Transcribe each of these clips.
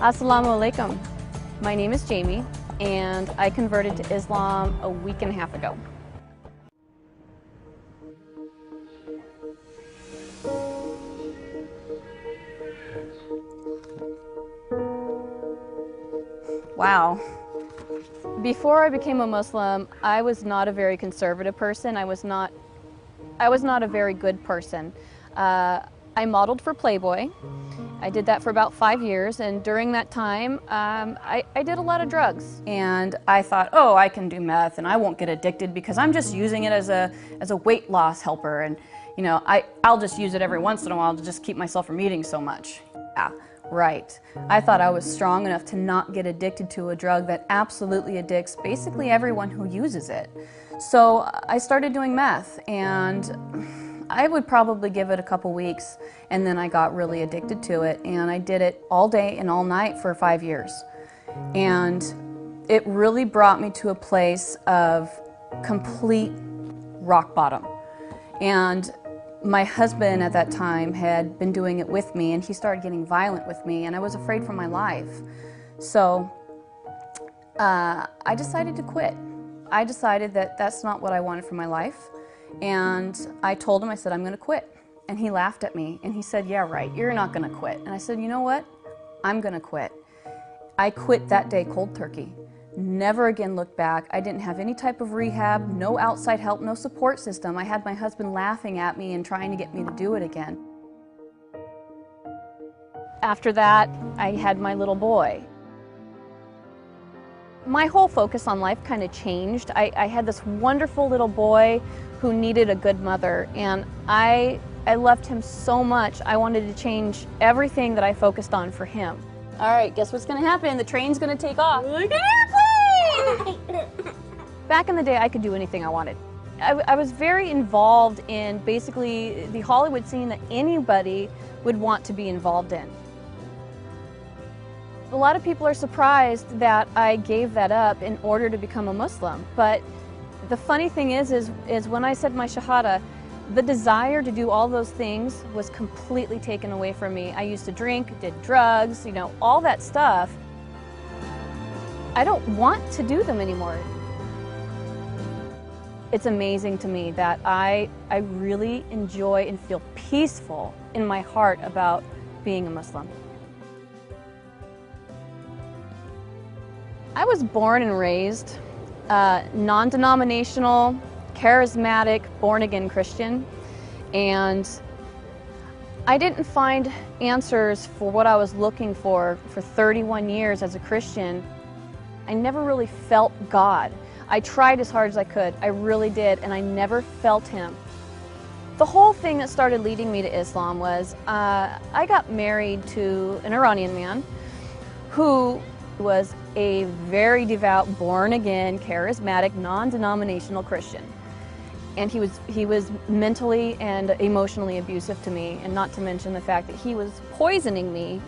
Assalamu alaikum. My name is Jamie, and I converted to Islam a week and a half ago. Wow. Before I became a Muslim, I was not a very conservative person. I was not a very good person. I modeled for Playboy. I did that for about 5 years, and during that time, I did a lot of drugs. And I thought, oh, I can do meth and I won't get addicted because I'm just using it as a weight loss helper, and you know, I'll just use it every once in a while to just keep myself from eating so much. Yeah, right. I thought I was strong enough to not get addicted to a drug that absolutely addicts basically everyone who uses it. So I started doing meth, and I would probably give it a couple weeks, and then I got really addicted to it, and I did it all day and all night for 5 years. And it really brought me to a place of complete rock bottom. And my husband at that time had been doing it with me, and he started getting violent with me, and I was afraid for my life. So I decided to quit. I decided that that's not what I wanted for my life. And I told him, I said, I'm going to quit. And he laughed at me, and he said, yeah, right, you're not going to quit. And I said, you know what? I'm going to quit. I quit that day cold turkey. Never again looked back. I didn't have any type of rehab, no outside help, no support system. I had my husband laughing at me and trying to get me to do it again. After that, I had my little boy. My whole focus on life kind of changed. I had this wonderful little boy who needed a good mother, and I loved him so much. I wanted to change everything that I focused on for him. All right, guess what's going to happen? The train's going to take off. Like an airplane! Back in the day, I could do anything I wanted. I was very involved in basically the Hollywood scene that anybody would want to be involved in. A lot of people are surprised that I gave that up in order to become a Muslim, but the funny thing is when I said my Shahada, the desire to do all those things was completely taken away from me. I used to drink, did drugs, you know, all that stuff. I don't want to do them anymore. It's amazing to me that I really enjoy and feel peaceful in my heart about being a Muslim. I was born and raised non-denominational, charismatic, born-again Christian, and I didn't find answers for what I was looking for 31 years as a Christian. I never really felt God. I tried as hard as I could, I really did, and I never felt Him. The whole thing that started leading me to Islam was I got married to an Iranian man who was a very devout, born-again, charismatic, non-denominational Christian. And he was mentally and emotionally abusive to me, and not to mention the fact that he was poisoning me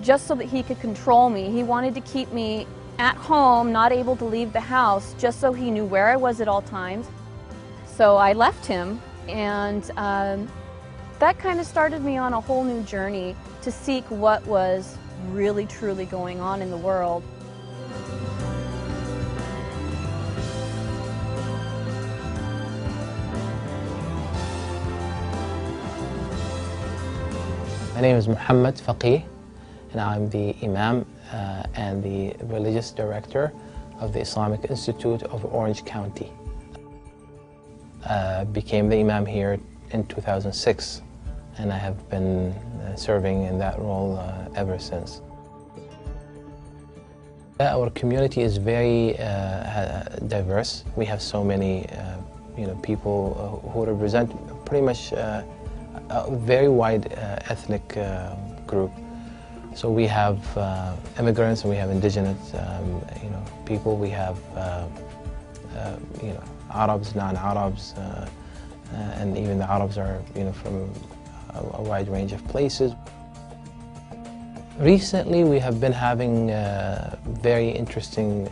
just so that he could control me. He wanted to keep me at home, not able to leave the house, just so he knew where I was at all times. So I left him, and that kind of started me on a whole new journey to seek what was really truly going on in the world. My name is Muhammad Faqih, and I'm the Imam and the Religious Director of the Islamic Institute of Orange County. Became the Imam here in 2006, and I have been serving in that role ever since. Our community is very diverse. We have so many people who represent pretty much a very wide ethnic group. So we have immigrants, and we have indigenous people. We have Arabs, non-Arabs, and even the Arabs are from a wide range of places. Recently, we have been having a very interesting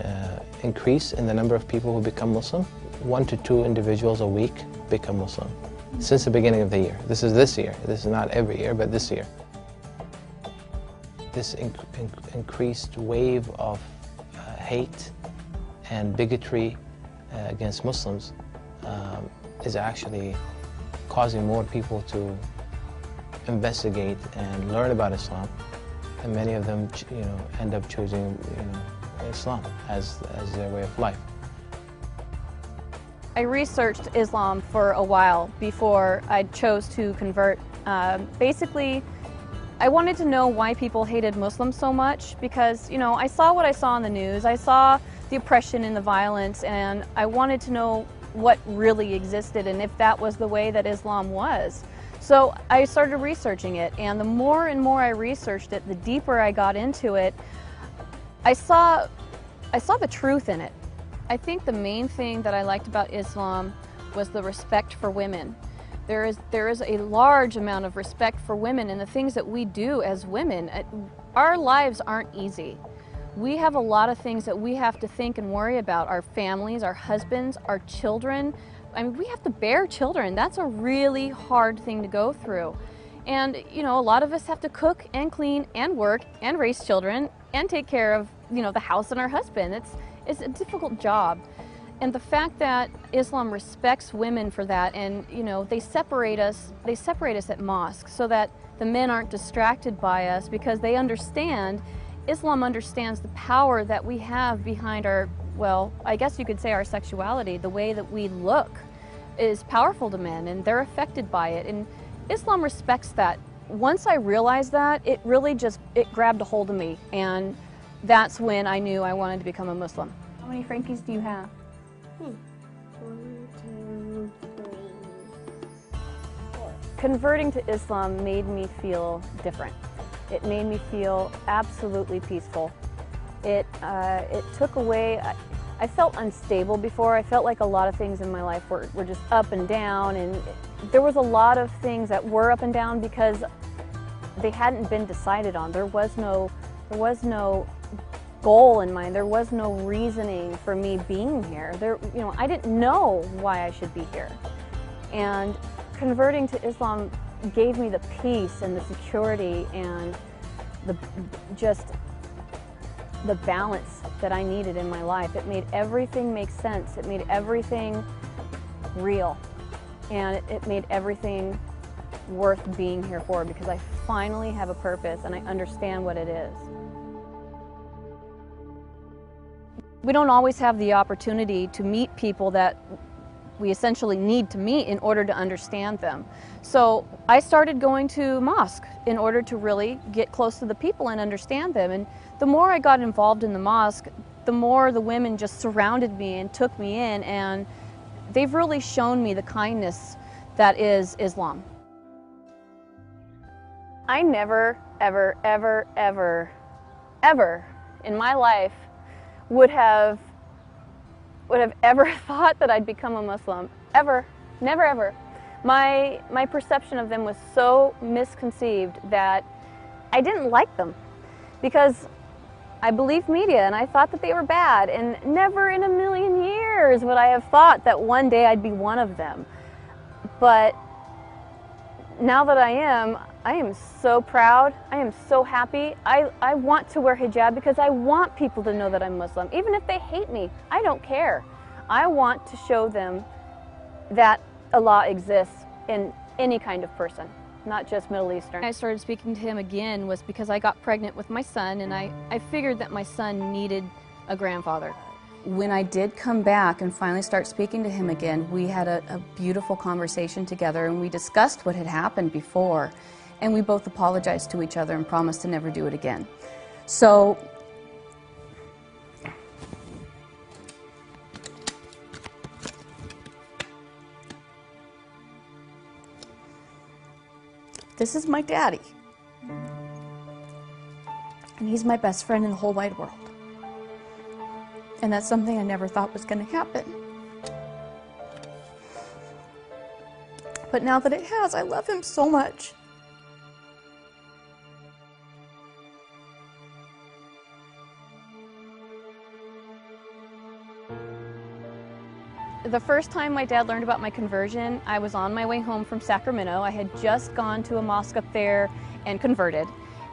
increase in the number of people who become Muslim. 1 to 2 individuals a week become Muslim since the beginning of the year. This is this year. This is not every year, but this year. this increased wave of hate and bigotry against Muslims is actually causing more people to investigate and learn about Islam, and many of them, end up choosing, Islam as their way of life. I researched Islam for a while before I chose to convert. Basically, I wanted to know why people hated Muslims so much because, I saw what I saw in the news. I saw the oppression and the violence, and I wanted to know what really existed and if that was the way that Islam was. So I started researching it, and the more and more I researched it, the deeper I got into it, I saw the truth in it. I think the main thing that I liked about Islam was the respect for women. There is a large amount of respect for women and the things that we do as women. Our lives aren't easy. We have a lot of things that we have to think and worry about. Our families, our husbands, our children. I mean, we have to bear children. That's a really hard thing to go through. And, a lot of us have to cook and clean and work and raise children and take care of, the house and our husband. It's a difficult job. And the fact that Islam respects women for that, and they separate us at mosque so that the men aren't distracted by us, because they understand, Islam understands the power that we have behind our, well, I guess you could say our sexuality. The way that we look is powerful to men, and they're affected by it. And Islam respects that. Once I realized that, it really it grabbed a hold of me, and that's when I knew I wanted to become a Muslim. How many Frankies do you have? 1, 2, 3, 4. Converting to Islam made me feel different. It made me feel absolutely peaceful. It took away, I felt unstable before. I felt like a lot of things in my life were just up and down, and there was a lot of things that were up and down because they hadn't been decided on. There was no goal in mind. There was no reasoning for me being here. I didn't know why I should be here. And converting to Islam gave me the peace and the security and the balance that I needed in my life. It made everything make sense. It made everything real. And it made everything worth being here for, because I finally have a purpose and I understand what it is. We don't always have the opportunity to meet people that we essentially need to meet in order to understand them. So I started going to mosque in order to really get close to the people and understand them. And the more I got involved in the mosque, the more the women just surrounded me and took me in, and they've really shown me the kindness that is Islam. I never, ever, ever, ever, ever in my life would have ever thought that I'd become a Muslim. Ever. Never, ever. My perception of them was so misconceived that I didn't like them, because I believed media and I thought that they were bad, and never in a million years would I have thought that one day I'd be one of them. But now that I am so proud. I am so happy. I want to wear hijab because I want people to know that I'm Muslim. Even if they hate me, I don't care. I want to show them that Allah exists in any kind of person, not just Middle Eastern. I started speaking to him again was because I got pregnant with my son, and I figured that my son needed a grandfather. When I did come back and finally start speaking to him again, we had a beautiful conversation together, and we discussed what had happened before. And we both apologized to each other and promised to never do it again. So, this is my daddy. And he's my best friend in the whole wide world. And that's something I never thought was going to happen. But now that it has, I love him so much. The first time my dad learned about my conversion, I was on my way home from Sacramento. I had just gone to a mosque up there and converted.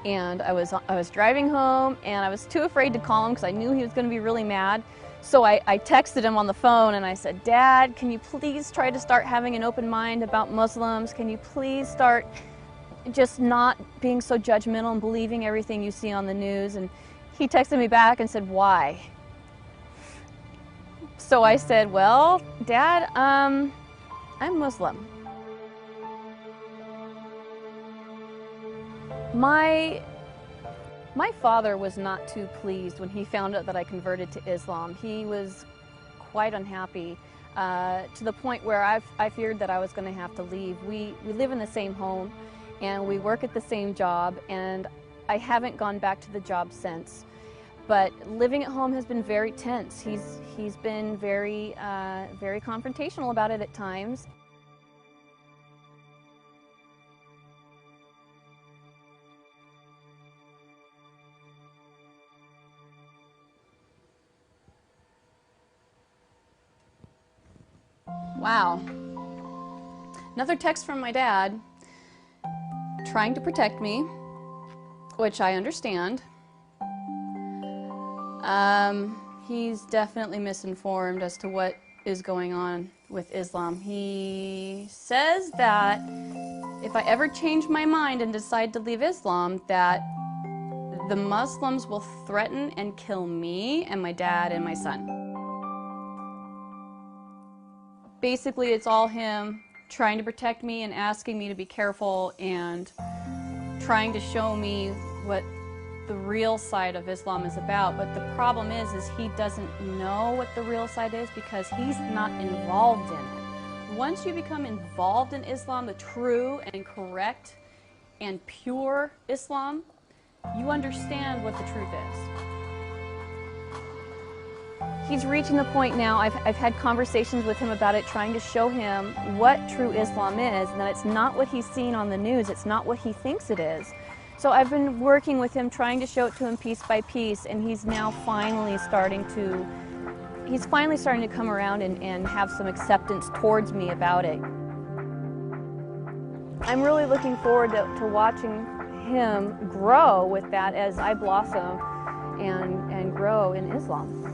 and I was driving home, and I was too afraid to call him because I knew he was going to be really mad. So I texted him on the phone and I said, "Dad, can you please try to start having an open mind about Muslims? Can you please start just not being so judgmental and believing everything you see on the news?" And he texted me back and said, "Why?" So I said, "Well, Dad, I'm Muslim." My father was not too pleased when he found out that I converted to Islam. He was quite unhappy to the point where I feared that I was going to have to leave. We live in the same home and we work at the same job, and I haven't gone back to the job since. But living at home has been very tense. He's been very confrontational about it at times. Wow. Another text from my dad trying to protect me, which I understand. He's definitely misinformed as to what is going on with Islam. He says that if I ever change my mind and decide to leave Islam, that the Muslims will threaten and kill me and my dad and my son. Basically, it's all him trying to protect me and asking me to be careful and trying to show me what the real side of Islam is about. But the problem is he doesn't know what the real side is because he's not involved in it. Once you become involved in Islam, the true and correct and pure Islam, you understand what the truth is. He's reaching the point now, I've had conversations with him about it, trying to show him what true Islam is, and that it's not what he's seen on the news, it's not what he thinks it is. So I've been working with him, trying to show it to him piece by piece, and he's now finally starting to come around and have some acceptance towards me about it. I'm really looking forward to watching him grow with that as I blossom and grow in Islam.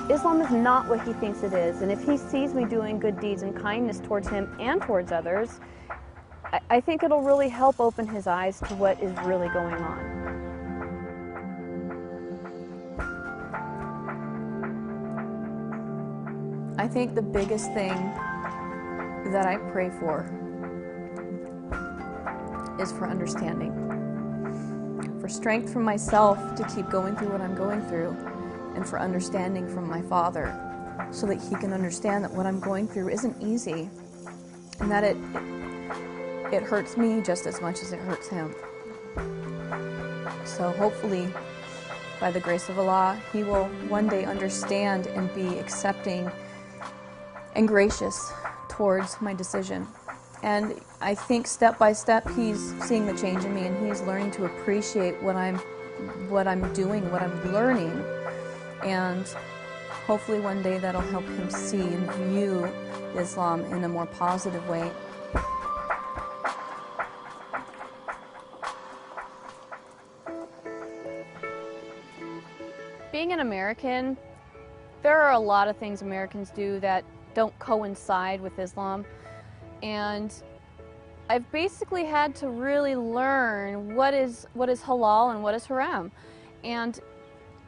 Islam is not what he thinks it is, and if he sees me doing good deeds and kindness towards him and towards others, I think it'll really help open his eyes to what is really going on. I think the biggest thing that I pray for is for understanding, for strength from myself to keep going through what I'm going through, and for understanding from my Father so that he can understand that what I'm going through isn't easy and that it hurts me just as much as it hurts him. So hopefully, by the grace of Allah, he will one day understand and be accepting and gracious towards my decision. And I think step by step he's seeing the change in me, and he's learning to appreciate what I'm doing, what I'm learning. And hopefully one day that'll help him see and view Islam in a more positive way. Being an American, there are a lot of things Americans do that don't coincide with Islam. And I've basically had to really learn what is halal and what is haram. And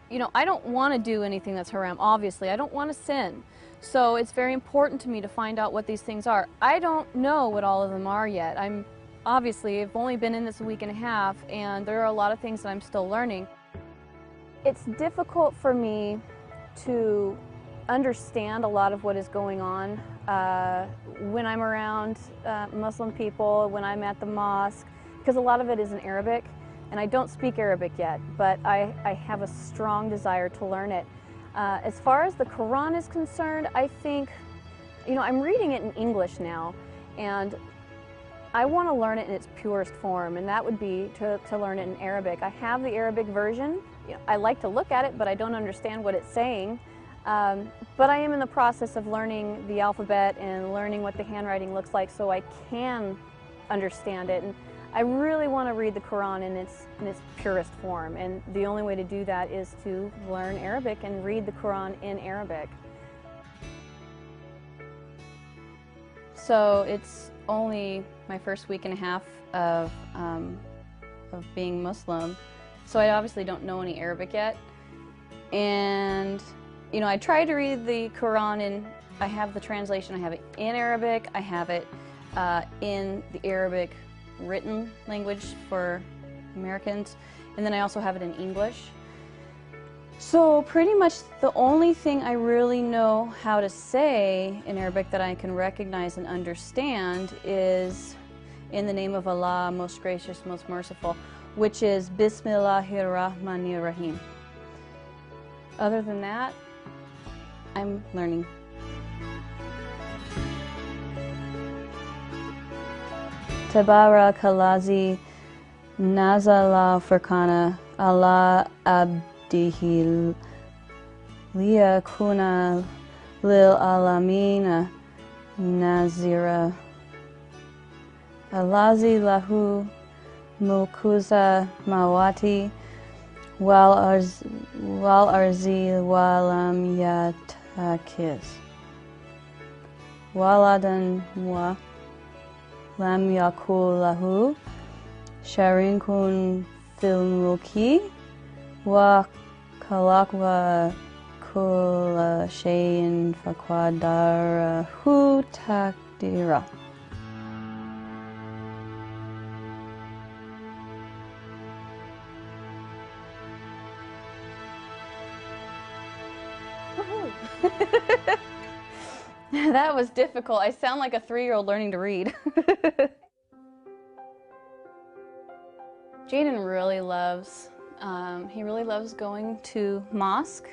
you know, I don't want to do anything that's haram, obviously. I don't want to sin. So it's very important to me to find out what these things are. I don't know what all of them are yet. I've only been in this a week and a half, and there are a lot of things that I'm still learning. It's difficult for me to understand a lot of what is going on when I'm around Muslim people, when I'm at the mosque, because a lot of it is in Arabic. And I don't speak Arabic yet, but I have a strong desire to learn it. As far as the Quran is concerned, I think, you know, I'm reading it in English now, and I want to learn it in its purest form, and that would be to learn it in Arabic. I have the Arabic version. You know, I like to look at it, but I don't understand what it's saying. But I am in the process of learning the alphabet and learning what the handwriting looks like so I can understand it. And I really want to read the Quran in its purest form, and the only way to do that is to learn Arabic and read the Quran in Arabic. So it's only my first week and a half of being Muslim, so I obviously don't know any Arabic yet. And you know, I try to read the Quran in, I have the translation, I have it in Arabic, I have it in the Arabic written language for Americans, and then I also have it in English. So pretty much the only thing I really know how to say in Arabic that I can recognize and understand is in the name of Allah, most gracious, most merciful, which is Bismillahir Rahmanir Rahim. Other than that, I'm learning. Tabarakalazi nazala furqana ala abdihi liyakuna lil alamina nazira alazi lahu mulkuza mawati wal arzi walam yatakiz waladan wa lam yakul lahu sharikun fil mulki wa khalaq wa kulla shay'in faqadarahu taqdira. That was difficult. I sound like a 3-year-old learning to read. Jaden really loves, he really loves going to mosque,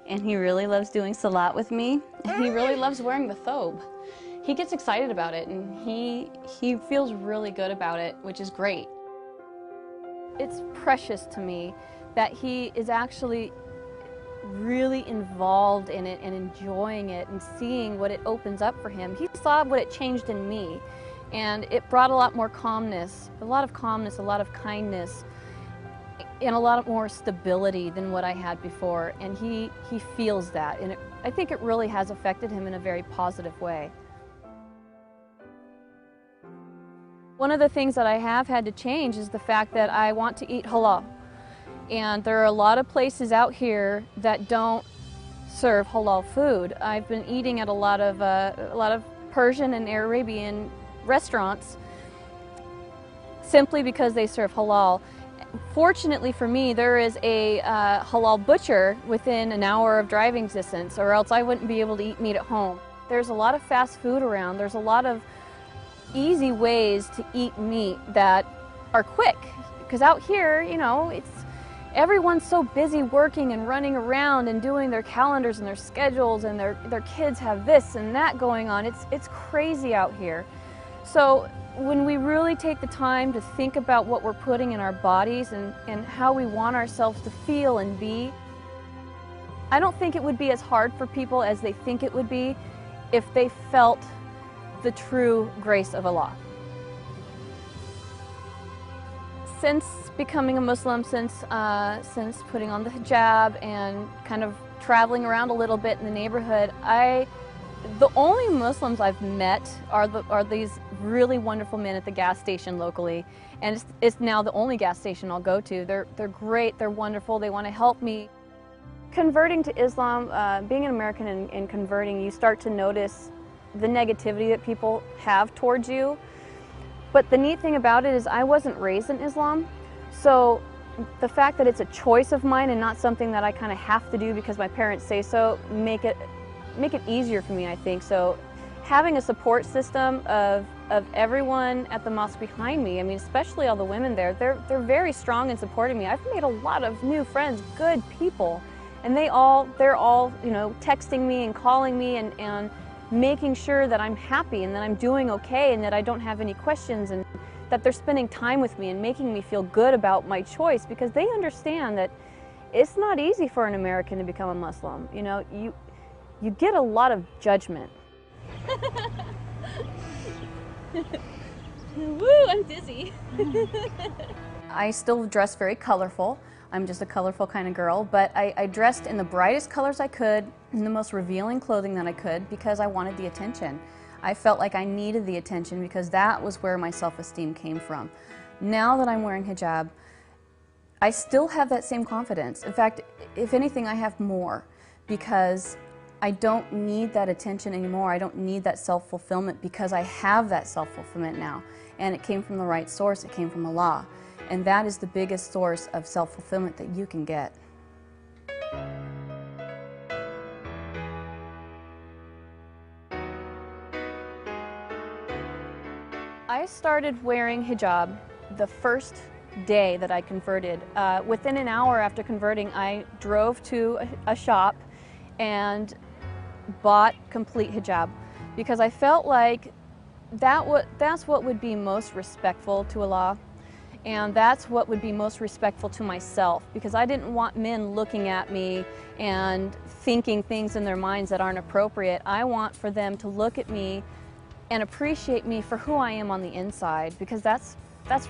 and he really loves doing salat with me, and he really loves wearing the thobe. He gets excited about it, and he feels really good about it, which is great. It's precious to me that he is actually really involved in it and enjoying it and seeing what it opens up for him. He saw what it changed in me, and it brought a lot more calmness, a lot of kindness, and a lot more stability than what I had before, and he feels that, and I think it really has affected him in a very positive way. One of the things that I have had to change is the fact that I want to eat halal. And there are a lot of places out here that don't serve halal food. I've been eating at a lot of Persian and Arabian restaurants simply because they serve halal. Fortunately for me, there is a halal butcher within an hour of driving distance, or else I wouldn't be able to eat meat at home. There's a lot of fast food around. There's a lot of easy ways to eat meat that are quick. Because out here, you know, everyone's so busy working and running around and doing their calendars and their schedules, and their kids have this and that going on. It's crazy out here. So when we really take the time to think about what we're putting in our bodies and how we want ourselves to feel and be, I don't think it would be as hard for people as they think it would be if they felt the true grace of Allah. Since becoming a Muslim, since putting on the hijab and kind of traveling around a little bit in the neighborhood, the only Muslims I've met are these really wonderful men at the gas station locally, and it's now the only gas station I'll go to. They're great, they're wonderful, they want to help me. Converting to Islam, being an American and converting, you start to notice the negativity that people have towards you. But the neat thing about it is I wasn't raised in Islam, so the fact that it's a choice of mine and not something that I kind of have to do because my parents say so, make it easier for me, I think. So having a support system of everyone at the mosque behind me, I mean, especially all the women there, they're very strong in supporting me. I've made a lot of new friends, good people, and they're all, you know, texting me and calling me and making sure that I'm happy and that I'm doing okay and that I don't have any questions, and that they're spending time with me and making me feel good about my choice, because they understand that it's not easy for an American to become a Muslim. You know, you get a lot of judgment. Woo, I'm dizzy. I still dress very colorful. I'm just a colorful kind of girl, but I dressed in the brightest colors I could, in the most revealing clothing that I could, because I wanted the attention. I felt like I needed the attention because that was where my self-esteem came from. Now that I'm wearing hijab, I still have that same confidence. In fact, if anything, I have more, because I don't need that attention anymore. I don't need that self-fulfillment because I have that self-fulfillment now. And it came from the right source. It came from Allah. And that is the biggest source of self-fulfillment that you can get. I started wearing hijab the first day that I converted. Within an hour after converting, I drove to a shop and bought complete hijab because I felt like that's what would be most respectful to Allah. And that's what would be most respectful to myself, because I didn't want men looking at me and thinking things in their minds that aren't appropriate. I want for them to look at me and appreciate me for who I am on the inside, because that's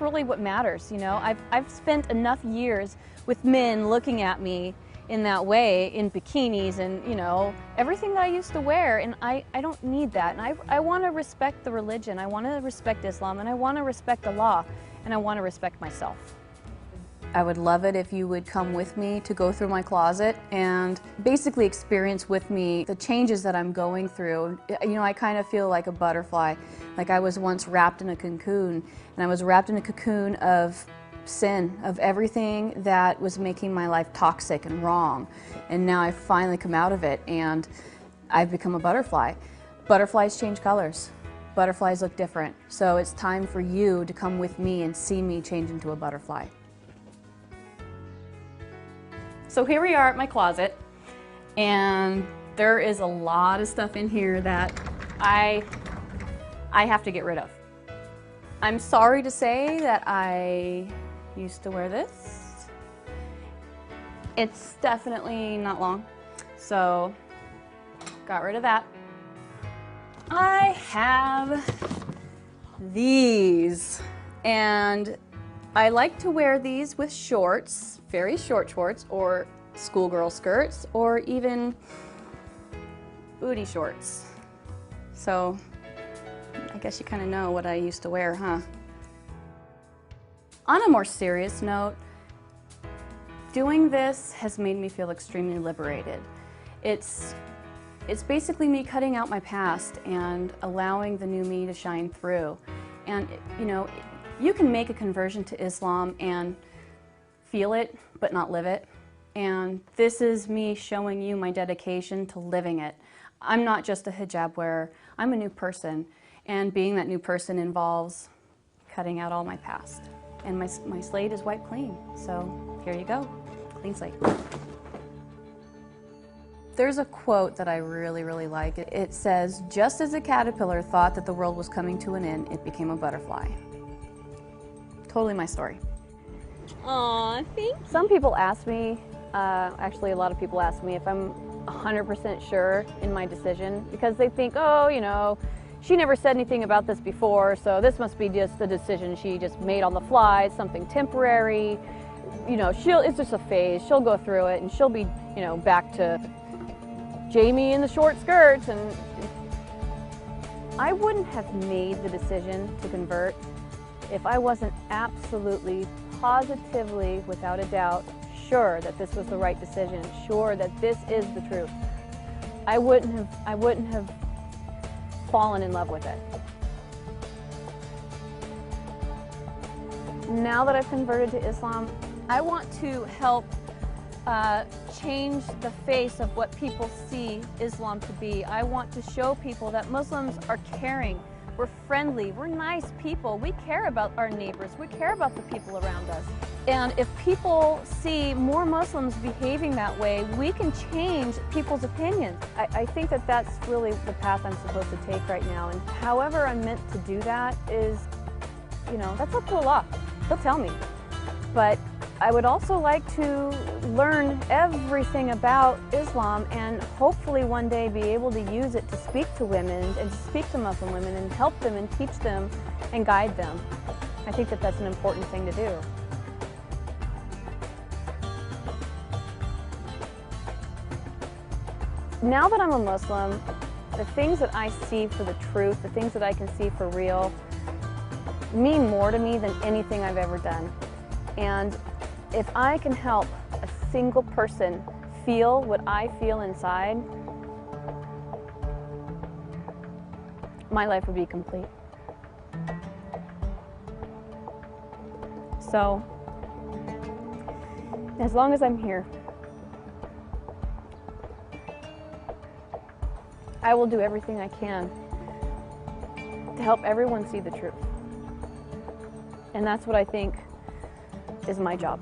really what matters, you know. I've spent enough years with men looking at me in that way, in bikinis and, you know, everything that I used to wear, and I don't need that. And I want to respect the religion, I want to respect Islam, and I want to respect Allah. And I want to respect myself. I would love it if you would come with me to go through my closet and basically experience with me the changes that I'm going through. You know, I kind of feel like a butterfly. Like I was once wrapped in a cocoon, and I was wrapped in a cocoon of sin, of everything that was making my life toxic and wrong. And now I've finally come out of it, and I've become a butterfly. Butterflies change colors. Butterflies look different, so it's time for you to come with me and see me change into a butterfly. So here we are at my closet, and there is a lot of stuff in here that I have to get rid of. I'm sorry to say that I used to wear this. It's definitely not long, so got rid of that. I have these, and I like to wear these with shorts, very short shorts, or schoolgirl skirts, or even booty shorts. So I guess you kind of know what I used to wear, huh? On a more serious note, doing this has made me feel extremely liberated. It's basically me cutting out my past and allowing the new me to shine through. And, you know, you can make a conversion to Islam and feel it, but not live it. And this is me showing you my dedication to living it. I'm not just a hijab wearer, I'm a new person. And being that new person involves cutting out all my past. And my slate is wiped clean. So here you go, clean slate. There's a quote that I really, really like. It says, "Just as a caterpillar thought that the world was coming to an end, it became a butterfly." Totally my story. Aw, thank you. Some people ask me, actually a lot of people ask me if I'm 100% sure in my decision, because they think, oh, you know, she never said anything about this before, so this must be just a decision she just made on the fly, something temporary. You know, it's just a phase. She'll go through it and she'll be, you know, back to Jamie in the short skirts. And I wouldn't have made the decision to convert if I wasn't absolutely, positively, without a doubt, sure that this was the right decision, sure that this is the truth. I wouldn't have fallen in love with it. Now that I've converted to Islam, I want to help change the face of what people see Islam to be. I want to show people that Muslims are caring, we're friendly, we're nice people, we care about our neighbors, we care about the people around us. And if people see more Muslims behaving that way, we can change people's opinions. I think that that's really the path I'm supposed to take right now. And however I'm meant to do that is, you know, that's up to Allah. He'll tell me. But I would also like to learn everything about Islam and hopefully one day be able to use it to speak to women and to speak to Muslim women and help them and teach them and guide them. I think that that's an important thing to do. Now that I'm a Muslim, the things that I see for the truth, the things that I can see for real, mean more to me than anything I've ever done. And if I can help a single person feel what I feel inside, my life would be complete. So, as long as I'm here, I will do everything I can to help everyone see the truth. And that's what I think is my job.